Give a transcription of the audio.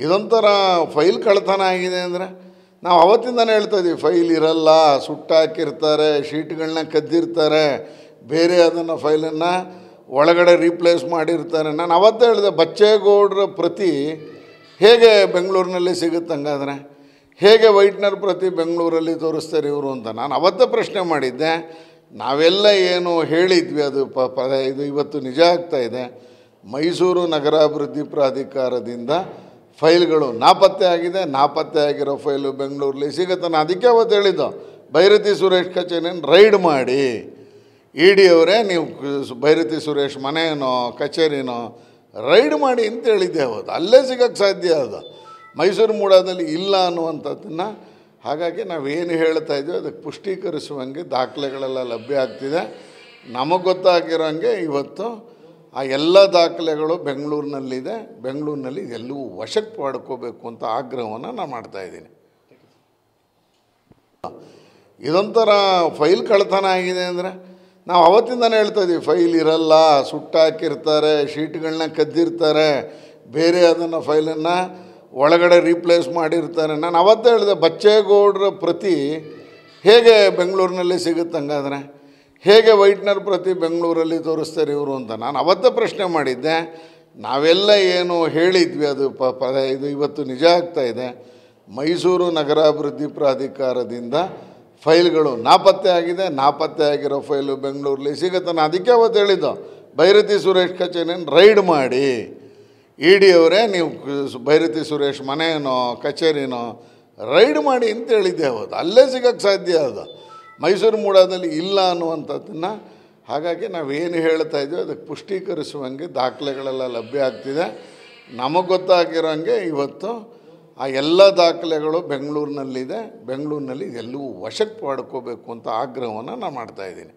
ಇದೊಂಥರ ಫೈಲ್ ಕಳ್ತನ ಆಗಿದೆ ಅಂದರೆ ನಾವು ಅವತ್ತಿಂದನೇ ಹೇಳ್ತಾ ಇದ್ದೀವಿ, ಫೈಲ್ ಇರಲ್ಲ, ಸುಟ್ಟಾಕಿರ್ತಾರೆ, ಶೀಟ್ಗಳನ್ನ ಕದ್ದಿರ್ತಾರೆ, ಬೇರೆ ಅದನ್ನು ಫೈಲನ್ನು ಒಳಗಡೆ ರೀಪ್ಲೇಸ್ ಮಾಡಿರ್ತಾರೆ. ನಾನು ಅವತ್ತೇ ಹೇಳಿದೆ, ಬಚ್ಚೇಗೌಡರ ಪ್ರತಿ ಹೇಗೆ ಬೆಂಗಳೂರಿನಲ್ಲಿ ಸಿಗುತ್ತೆ ಹಂಗಾದರೆ, ಹೇಗೆ ವೈಟ್ನರ್ ಪ್ರತಿ ಬೆಂಗಳೂರಲ್ಲಿ ತೋರಿಸ್ತಾರೆ ಇವರು ಅಂತ ನಾನು ಅವತ್ತೇ ಪ್ರಶ್ನೆ ಮಾಡಿದ್ದೆ. ನಾವೆಲ್ಲ ಏನು ಹೇಳಿದ್ವಿ ಅದು ಇದು ಇವತ್ತು ನಿಜ ಆಗ್ತಾಯಿದೆ. ಮೈಸೂರು ನಗರಾಭಿವೃದ್ಧಿ ಪ್ರಾಧಿಕಾರದಿಂದ ಫೈಲ್ಗಳು ನಾಪತ್ತೆ ಆಗಿದೆ. ನಾಪತ್ತೆ ಆಗಿರೋ ಫೈಲು ಬೆಂಗಳೂರಲ್ಲಿ ಸಿಗುತ್ತೆ. ನಾನು ಅದಕ್ಕೆ ಅವತ್ತು ಹೇಳಿದ್ದು, ಭೈರತಿ ಸುರೇಶ್ ಕಚೇರಿಯನ್ನು ರೈಡ್ ಮಾಡಿ, ಇ ಡಿ ಅವರೇ ನೀವು ಭೈರತಿ ಸುರೇಶ್ ಮನೆಯೋ ಕಚೇರಿನೋ ರೈಡ್ ಮಾಡಿ ಅಂತ ಹೇಳಿದ್ದೆ ಅವತ್ತು. ಅಲ್ಲೇ ಸಿಗೋಕ್ಕೆ ಸಾಧ್ಯ ಅದು, ಮೈಸೂರು ಮೂಡಾದಲ್ಲಿ ಇಲ್ಲ ಅನ್ನುವಂಥದ್ದನ್ನು. ಹಾಗಾಗಿ ನಾವೇನು ಹೇಳ್ತಾ ಇದ್ದೀವಿ ಅದಕ್ಕೆ ಪುಷ್ಟೀಕರಿಸುವಂಗೆ ದಾಖಲೆಗಳೆಲ್ಲ ಲಭ್ಯ ಆಗ್ತಿದೆ. ನಮಗೆ ಗೊತ್ತಾಗಿರೋಂಗೆ ಇವತ್ತು ಆ ಎಲ್ಲ ದಾಖಲೆಗಳು ಬೆಂಗಳೂರಿನಲ್ಲಿದೆ. ಬೆಂಗಳೂರಿನಲ್ಲಿ ಎಲ್ಲವೂ ವಶಕ್ಕೆ ಪಡ್ಕೋಬೇಕು ಅಂತ ಆಗ್ರಹವನ್ನು ನಾನು ಮಾಡ್ತಾಯಿದ್ದೀನಿ. ಇದೊಂಥರ ಫೈಲ್ ಕಳ್ತನ ಆಗಿದೆ ಅಂದರೆ ನಾವು ಅವತ್ತಿಂದನೇ ಹೇಳ್ತಾ ಇದ್ದೀವಿ, ಫೈಲ್ ಇರಲ್ಲ, ಸುಟ್ಟಾಕಿರ್ತಾರೆ, ಶೀಟ್ಗಳನ್ನ ಕದ್ದಿರ್ತಾರೆ, ಬೇರೆ ಅದನ್ನು ಫೈಲನ್ನು ಒಳಗಡೆ ರೀಪ್ಲೇಸ್ ಮಾಡಿರ್ತಾರೆ. ನಾನು ಅವತ್ತೇ ಹೇಳಿದೆ, ಬಚ್ಚೇಗೌಡರ ಪ್ರತಿ ಹೇಗೆ ಬೆಂಗಳೂರಿನಲ್ಲಿ ಸಿಗುತ್ತೆ ಹಂಗಾದರೆ, ಹೇಗೆ ವೈಟ್ನರ್ ಪ್ರತಿ ಬೆಂಗಳೂರಲ್ಲಿ ತೋರಿಸ್ತಾರೆ ಇವರು ಅಂತ ನಾನು ಅವತ್ತೇ ಪ್ರಶ್ನೆ ಮಾಡಿದ್ದೆ. ನಾವೆಲ್ಲ ಏನು ಹೇಳಿದ್ವಿ ಅದು ಇದು ಇವತ್ತು ನಿಜ ಆಗ್ತಾಯಿದೆ. ಮೈಸೂರು ನಗರಾಭಿವೃದ್ಧಿ ಪ್ರಾಧಿಕಾರದಿಂದ ಫೈಲ್ಗಳು ನಾಪತ್ತೆ ಆಗಿದೆ. ನಾಪತ್ತೆ ಆಗಿರೋ ಫೈಲು ಬೆಂಗಳೂರಲ್ಲಿ ಸಿಗುತ್ತೆ. ನಾನು ಅದಕ್ಕೆ ಅವತ್ತು ಹೇಳಿದ್ದು, ಭೈರತಿ ಸುರೇಶ್ ಕಚೇರಿಯನ್ನು ರೈಡ್ ಮಾಡಿ, ಇ ಡಿ ಅವರೇ ನೀವು ಭೈರತಿ ಸುರೇಶ್ ಮನೆಯೋ ಕಚೇರಿನೋ ರೈಡ್ ಮಾಡಿ ಅಂತ ಹೇಳಿದ್ದೆ ಅವತ್ತು. ಅಲ್ಲೇ ಸಿಗೋಕ್ಕೆ ಸಾಧ್ಯ ಅದು, ಮೈಸೂರು ಮೂಡಾದಲ್ಲಿ ಇಲ್ಲ ಅನ್ನುವಂಥದ್ದನ್ನು. ಹಾಗಾಗಿ ನಾವೇನು ಹೇಳ್ತಾ ಇದ್ದೀವಿ ಅದಕ್ಕೆ ಪುಷ್ಟೀಕರಿಸುವಂಗೆ ದಾಖಲೆಗಳೆಲ್ಲ ಲಭ್ಯ ಆಗ್ತಿದೆ. ನಮಗೆ ಗೊತ್ತಾಗಿರೋಂಗೆ ಇವತ್ತು ಆ ಎಲ್ಲ ದಾಖಲೆಗಳು ಬೆಂಗಳೂರಿನಲ್ಲಿದೆ. ಬೆಂಗಳೂರಿನಲ್ಲಿ ಎಲ್ಲವೂ ವಶಕ್ಕೆ ಪಡ್ಕೋಬೇಕು ಅಂತ ಆಗ್ರಹವನ್ನು ನಾನು ಮಾಡ್ತಾಯಿದ್ದೀನಿ.